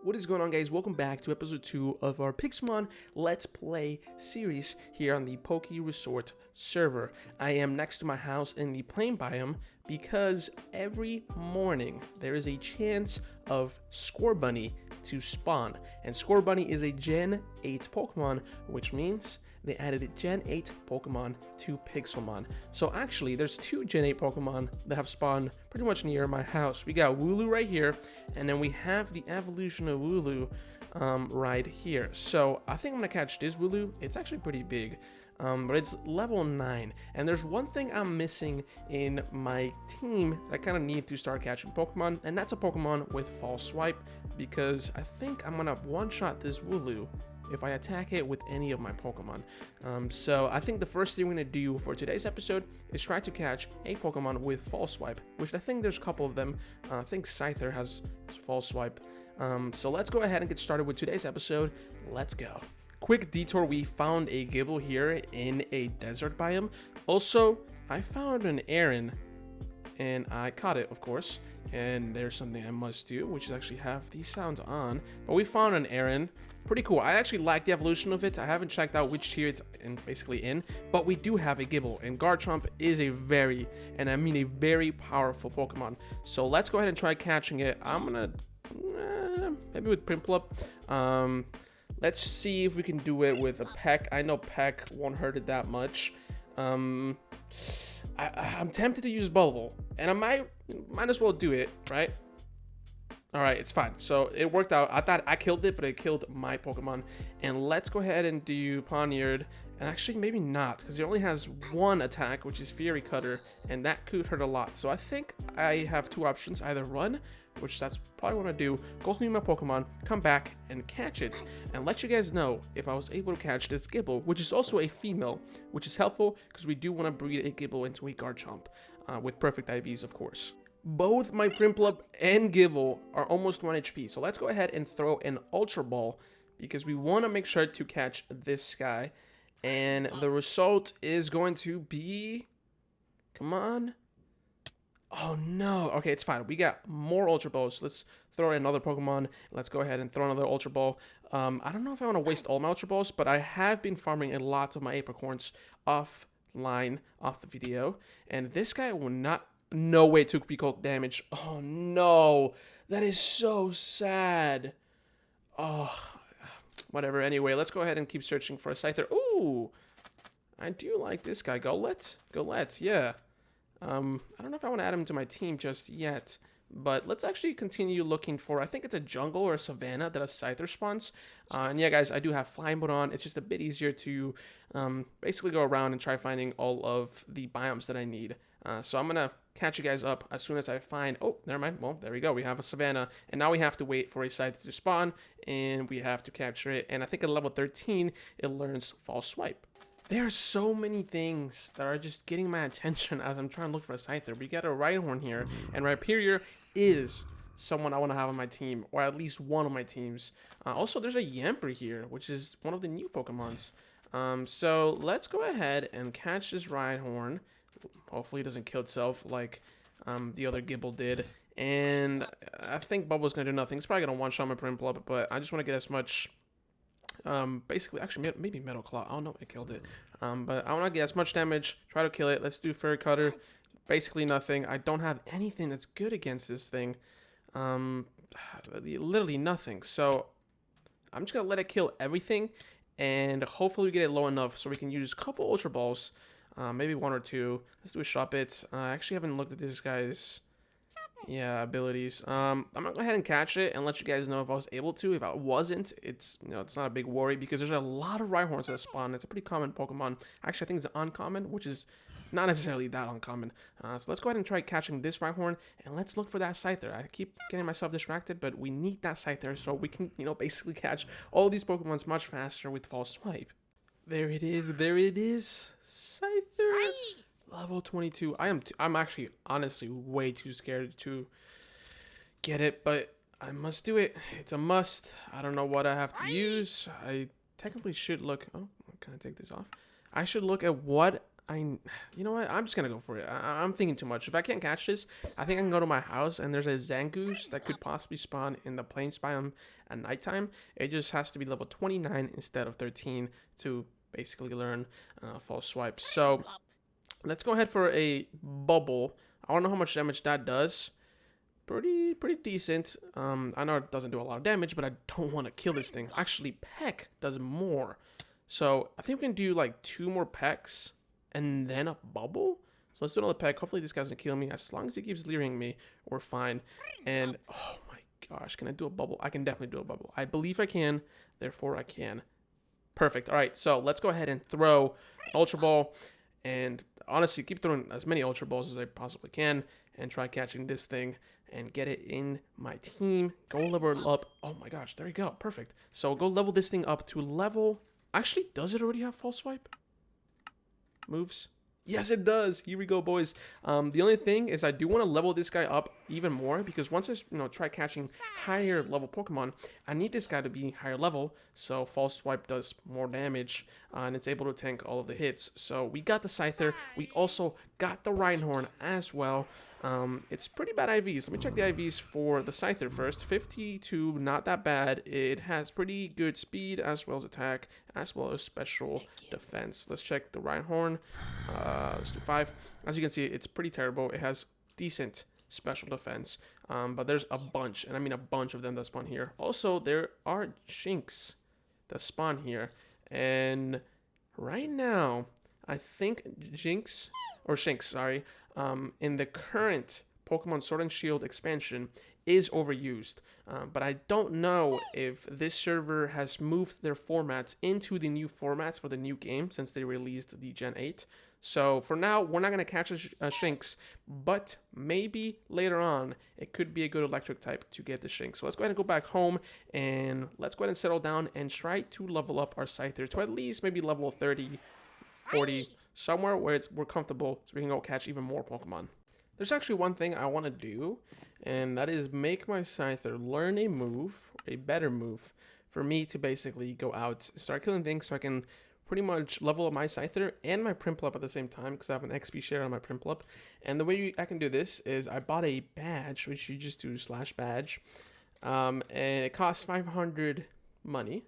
What is going on, guys? Welcome back to episode 2 of our Pixelmon Let's Play series here on the PokeResort server. I am next to my house in the plain biome because every morning there is a chance of Scorbunny to spawn. And Scorbunny is a Gen 8 Pokemon, which means they added a Gen 8 Pokemon to Pixelmon. So actually, there's 2 Gen 8 Pokemon that have spawned pretty much near my house. We got Wooloo right here, and then we have the evolution of Wooloo right here. So I think I'm gonna catch this Wooloo. It's actually pretty big, but it's level 9. And there's one thing I'm missing in my team that I kind of need to start catching Pokemon, and that's a Pokemon with False Swipe, because I think I'm gonna one-shot this Wooloo if I attack it with any of my Pokemon. So I think the first thing we're gonna do for today's episode is try to catch a Pokemon with False Swipe, which I think there's a couple of them. I think Scyther has False Swipe. So let's go ahead and get started with today's episode. Let's go. Quick detour, we found a Gibble here in a desert biome. Also, I found an Aaron, and I caught it, of course. And there's something I must do, which is actually have these sounds on. But we found an Aaron. Pretty cool. I actually like the evolution of it. I haven't checked out which tier it's basically in, but we do have a Gibble, and Garchomp is a very, and I mean a very powerful Pokemon. So let's go ahead and try catching it. I'm gonna maybe with Prinplup. Let's see if we can do it with a Peck. I know Peck won't hurt it that much. I'm tempted to use Bubble, and I might as well do it, right? All right, it's fine. So it worked out. I thought I killed it, but it killed my Pokemon. And let's go ahead and do Poniard. And actually, maybe not, because it only has one attack, which is Fury Cutter, and that could hurt a lot. So I think I have 2 options: either run, which that's probably what I do, go through my Pokemon, come back and catch it, and let you guys know if I was able to catch this Gibble, which is also a female, which is helpful because we do want to breed a Gibble into a Garchomp with perfect IVs, of course. Both my Prinplup and Gibble are almost 1 HP, so let's go ahead and throw an Ultra Ball because we want to make sure to catch this guy. And the result is going to be, come on. Oh no. Okay, it's fine. We got more Ultra Balls. So let's throw in another Pokemon. Let's go ahead and throw another Ultra Ball. I don't know if I want to waste all my Ultra Balls, but I have been farming a lot of my Apricorns offline, off the video. And this guy will not, no way it took P-Cold damage. Oh no. That is so sad. Oh, whatever. Anyway, let's go ahead and keep searching for a Scyther. Ooh, I do like this guy. Golett, yeah. I don't know if I want to add him to my team just yet, but let's actually continue looking for, I think it's a jungle or a savanna that a Scyther spawns. And yeah, guys, I do have Flying Mode on. It's just a bit easier to basically go around and try finding all of the biomes that I need. So I'm going to catch you guys up as soon as I find, oh, never mind. Well, there we go. We have a savanna, and now we have to wait for a Scyther to spawn, and we have to capture it. And I think at level 13, it learns False Swipe. There are so many things that are just getting my attention as I'm trying to look for a Scyther. We got a Rhyhorn here, and Rhyperior is someone I want to have on my team, or at least one of my teams. Also, there's a Yamper here, which is one of the new Pokemons. So let's go ahead and catch this Rhyhorn. Hopefully it doesn't kill itself like the other Gibble did. And I think Bubble's going to do nothing. It's probably going to one-shot my Prinplup, but I just want to get as much... basically, actually, maybe Metal Claw. Oh, no, it killed it. But I want to get as much damage. Try to kill it. Let's do Fairy Cutter. Basically nothing. I don't have anything that's good against this thing. Literally nothing. So I'm just going to let it kill everything. And hopefully we get it low enough so we can use a couple Ultra Balls. Maybe 1 or 2. Let's do a Shop It. I actually haven't looked at this guy's abilities. I'm gonna go ahead and catch it and let you guys know if I was able to. If I wasn't, it's it's not a big worry because there's a lot of Rhyhorns that spawn. It's a pretty common Pokemon. Actually, I think it's uncommon, which is not necessarily that uncommon. So let's go ahead and try catching this Rhyhorn, and let's look for that Scyther. I keep getting myself distracted, but we need that Scyther so we can, basically catch all these Pokemons much faster with False Swipe. There it is. There it is. Scyther. Level 22. I'm actually honestly way too scared to get it, but I must do it. It's a must. I don't know what I have to use. I technically should look. Oh, can I take this off? I should look at what you know what? I'm just gonna go for it. I'm thinking too much. If I can't catch this, I think I can go to my house and there's a Zangoose that could possibly spawn in the plains biome at nighttime. It just has to be level 29 instead of 13 to basically learn false swipe. So let's go ahead for a bubble. I don't know how much damage that does. Pretty decent. I know it doesn't do a lot of damage, but I don't want to kill this thing. Actually, Peck does more. So I think we can do like 2 more Pecks and then a bubble. So let's do another Peck. Hopefully this guy doesn't kill me. As long as he keeps leering me, we're fine. And oh my gosh, can I do a bubble? I can definitely do a bubble. I believe I can, therefore I can. Perfect. All right, so let's go ahead and throw Ultra Ball. And honestly, keep throwing as many Ultra Balls as I possibly can and try catching this thing and get it in my team. Go level up. Oh my gosh, there you go. Perfect. So go level this thing up to level... Actually, does it already have false swipe? Moves? Yes, it does. Here we go, boys. The only thing is I do want to level this guy up even more because once I try catching higher level Pokemon, I need this guy to be higher level. So false swipe does more damage and it's able to tank all of the hits. So we got the Scyther. We also got the Rhyhorn as well. It's pretty bad IVs. Let me check the IVs for the Scyther first. 52, not that bad. It has pretty good speed as well as attack, as well as special defense. Let's check the Rhyhorn. Let's do 5. As you can see, it's pretty terrible. It has decent special defense, but there's a bunch, and I mean a bunch of them that spawn here. Also, there are Jinx that spawn here, and right now, I think Shinx, sorry, in the current Pokemon Sword and Shield expansion is overused. But I don't know if this server has moved their formats into the new formats for the new game since they released the Gen 8. So for now, we're not going to catch a Shinx, but maybe later on, it could be a good electric type to get the Shinx. So let's go ahead and go back home, and let's go ahead and settle down and try to level up our Scyther to at least maybe level 30, 40, somewhere where we're comfortable so we can go catch even more Pokemon. There's actually one thing I want to do, and that is make my Scyther learn a move, a better move, for me to basically go out, start killing things so I can pretty much level up my Scyther and my Prinplup at the same time because I have an XP share on my Prinplup. And the way I can do this is I bought a badge, which you just do /badge, and it costs 500 money.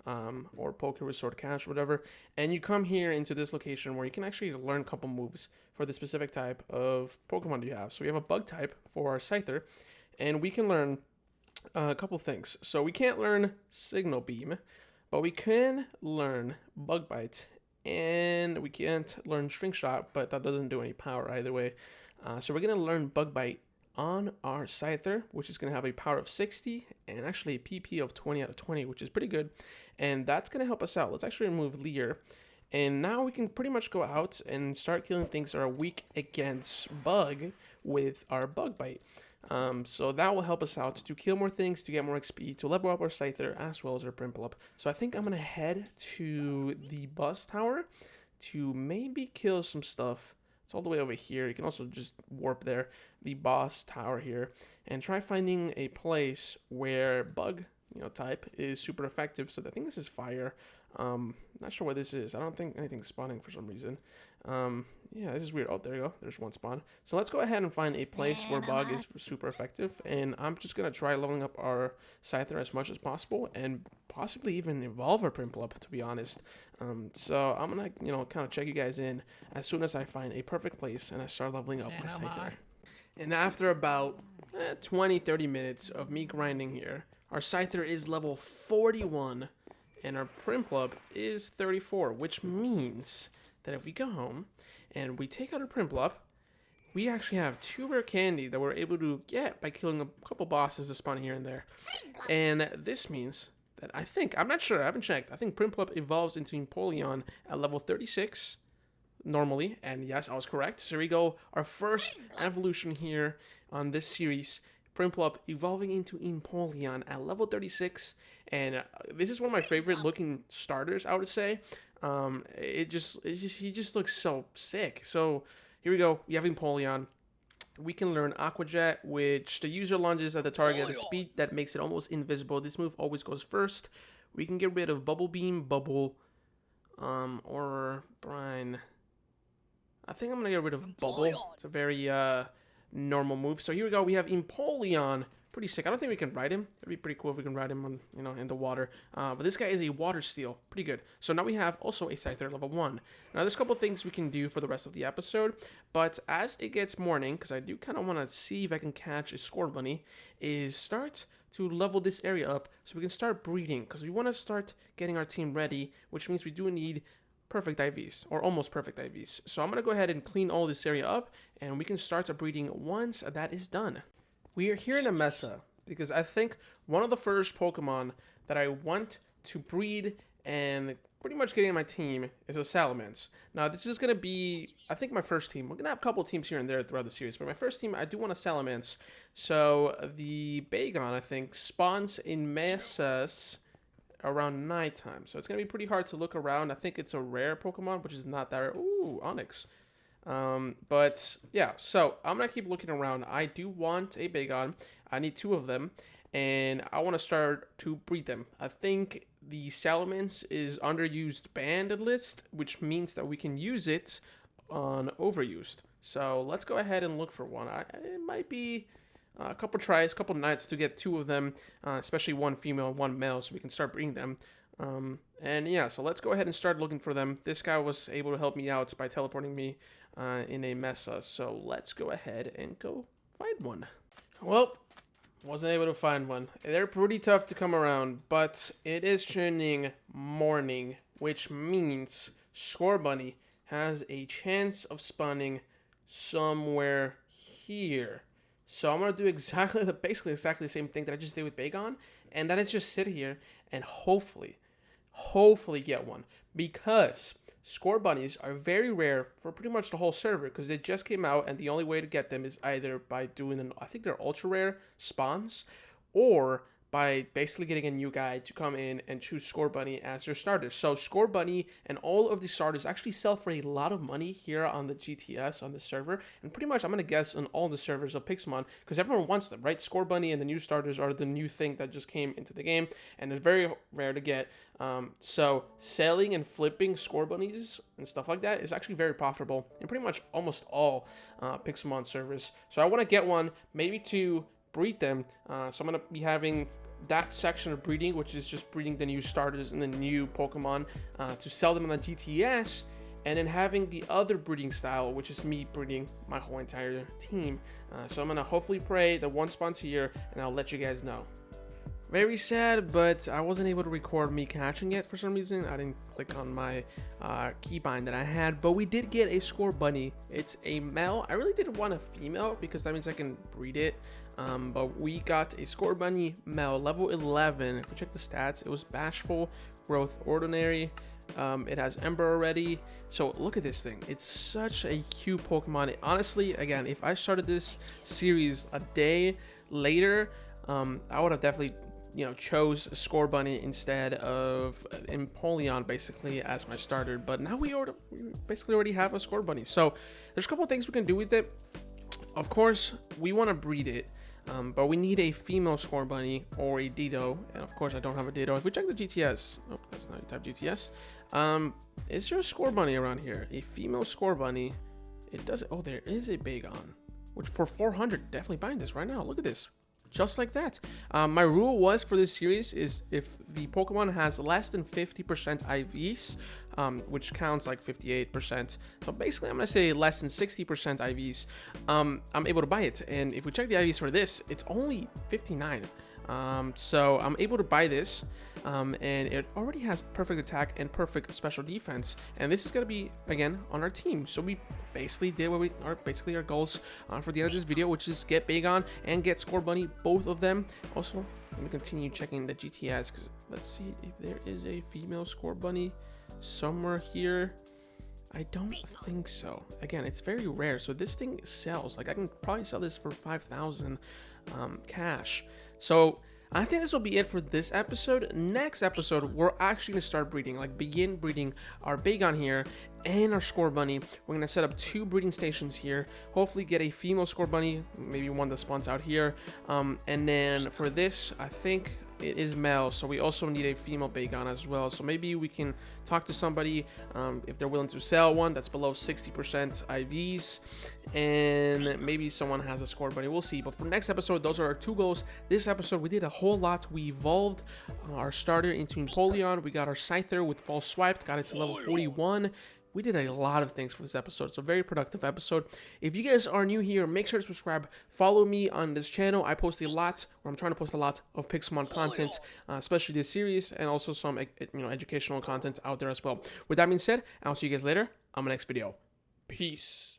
Or PokeResort cash, whatever, and you come here into this location where you can actually learn a couple moves for the specific type of Pokemon you have. So we have a bug type for our Scyther, and we can learn a couple things. So we can't learn Signal Beam, but we can learn Bug Bite, and we can't learn String Shot, but that doesn't do any power either way. So we're going to learn Bug Bite on our Scyther, which is going to have a power of 60 and actually a PP of 20 out of 20, which is pretty good. And that's going to help us out. Let's actually remove Leer. And now we can pretty much go out and start killing things that are weak against Bug with our Bug Bite. So that will help us out to kill more things, to get more XP, to level up our Scyther, as well as our Prinplup. So I think I'm going to head to the bus tower to maybe kill some stuff. It's all the way over here. You can also just warp there, the boss tower here, and try finding a place where bug, type is super effective. So I think this is fire. Not sure what this is. I don't think anything's spawning for some reason. Yeah, this is weird. Oh, there you go. There's one spawn. So let's go ahead and find a place where bug is super effective. And I'm just going to try leveling up our Scyther as much as possible and possibly even evolve our Prinplup, to be honest. So I'm going to, kind of check you guys in as soon as I find a perfect place and I start leveling up my Scyther. And after about 20-30 minutes of me grinding here, our Scyther is level 41 and our Prinplup is 34, which means that if we go home and we take out our Prinplup, we actually have 2 rare candy that we're able to get by killing a couple bosses that spawn here and there. And this means that I'm not sure, I haven't checked, I think Prinplup evolves into Empoleon at level 36 normally, and yes, I was correct. So here we go, our first evolution here on this series, Prinplup evolving into Empoleon at level 36, and this is one of my favorite looking starters, I would say. He just looks so sick. So here we go, we have Empoleon. We can learn Aqua Jet, which the user lunges at the target at a speed that makes it almost invisible. This move always goes first. We can get rid of Bubble Beam, Bubble, or Brine. I think I'm gonna get rid of Bubble. It's a very normal move. So here we go. We have Empoleon. Pretty sick. I don't think we can ride him. It'd be pretty cool if we can ride him on, in the water. But this guy is a water steel. Pretty good. So now we have also a Scyther level 1. Now there's a couple things we can do for the rest of the episode. But as it gets morning, because I do kind of want to see if I can catch a Scorbunny, is start to level this area up so we can start breeding. Because we want to start getting our team ready, which means we do need perfect IVs, or almost perfect IVs. So I'm going to go ahead and clean all this area up, and we can start breeding once that is done. We are here in a mesa because I think one of the first Pokemon that I want to breed and pretty much getting in my team is a Salamence. Now this is going to be, I think, my first team. We're going to have a couple of teams here and there throughout the series, but my first team, I do want a Salamence. So the Bagon, I think, spawns in mesas around nighttime. So it's going to be pretty hard to look around. I think it's a rare Pokemon, which is not that rare. Ooh, Onyx. But yeah, so I'm gonna keep looking around. I do want a Bagon. I need 2 of them, and I want to start to breed them. I think the Salamence is underused banned list, which means that we can use it on overused. So let's go ahead and look for one. It might be a couple tries, a couple nights to get 2 of them, especially one female and one male, so we can start breeding them. And yeah, so let's go ahead and start looking for them. This guy was able to help me out by teleporting me in a mesa, so let's go ahead and go find one. Well, wasn't able to find one. They're pretty tough to come around, but it is turning morning, which means Scorbunny has a chance of spawning somewhere here. So I'm gonna do basically exactly the same thing that I just did with Bagon, and that is just sit here and hopefully get one, because Scorbunnies are very rare for pretty much the whole server, because they just came out, and the only way to get them is either by doing I think they're ultra rare spawns, or by basically getting a new guy to come in and choose Scorbunny as your starter. So Scorbunny and all of the starters actually sell for a lot of money here on the GTS, on the server, and pretty much I'm going to guess on all the servers of Pixelmon, because everyone wants them, right? Scorbunny and the new starters are the new thing that just came into the game, and they're very rare to get. So selling and flipping Scorbunnies and stuff like that is actually very profitable in pretty much almost all Pixelmon servers. So I want to get one, maybe to breed them. So I'm going to be having that section of breeding, which is just breeding the new starters and the new Pokemon to sell them on the GTS, and then having the other breeding style, which is me breeding my whole entire team. So I'm going to hopefully pray that one spawns here, and I'll let you guys know. Very sad, but I wasn't able to record me catching it for some reason. I didn't click on my keybind that I had, but we did get a Scorbunny. It's a male. I really did want a female because that means I can breed it. But we got a Scorbunny male, level 11. If we check the stats, it was Bashful, Growth Ordinary. It has Ember already. So look at this thing. It's such a cute Pokemon. Honestly, again, if I started this series a day later, I would have definitely chose Scorbunny instead of Empoleon basically as my starter. But now we basically already have a Scorbunny. So there's a couple of things we can do with it. Of course, we want to breed it, but we need a female Scorbunny or a Ditto. And of course, I don't have a Ditto. If we check the GTS, oh, that's not type GTS. Is there a Scorbunny around here? A female Scorbunny. It doesn't. Oh, there is a Bagon, which for 400, definitely buying this right now. Look at this. Just like that. My rule was for this series is if the Pokemon has less than 50% IVs, which counts like 58%. So basically, I'm going to say less than 60% IVs. I'm able to buy it. And if we check the IVs for this, it's only 59. So I'm able to buy this, and it already has perfect attack and perfect special defense, and this is going to be again on our team. So we basically did what basically our goals for the end of this video, which is get Bagon and get Scorbunny, both of them. Also, let me continue checking the GTS, because let's see if there is a female Scorbunny somewhere here. I don't think so. Again, it's very rare, so this thing sells. Like, I can probably sell this for 5,000 cash. So I think this will be it for this episode. Next episode, we're actually going to start breeding, like begin breeding our Bagon here and our Scorbunny. We're going to set up 2 breeding stations here, hopefully get a female Scorbunny, maybe one that spawns out here. And then for this, I think it is male, so we also need a female Bagon as well. So maybe we can talk to somebody if they're willing to sell one that's below 60% IVs, and maybe someone has a Scorbunny. We'll see. But for next episode, those are our 2 goals. This episode, we did a whole lot. We evolved our starter into Empoleon. We got our Scyther with False Swipe, got it to level 41. We did a lot of things for this episode. It's a very productive episode. If you guys are new here, make sure to subscribe. Follow me on this channel. I post a lot, or I'm trying to post a lot of Pixelmon content, especially this series, and also some educational content out there as well. With that being said, I'll see you guys later on my next video. Peace.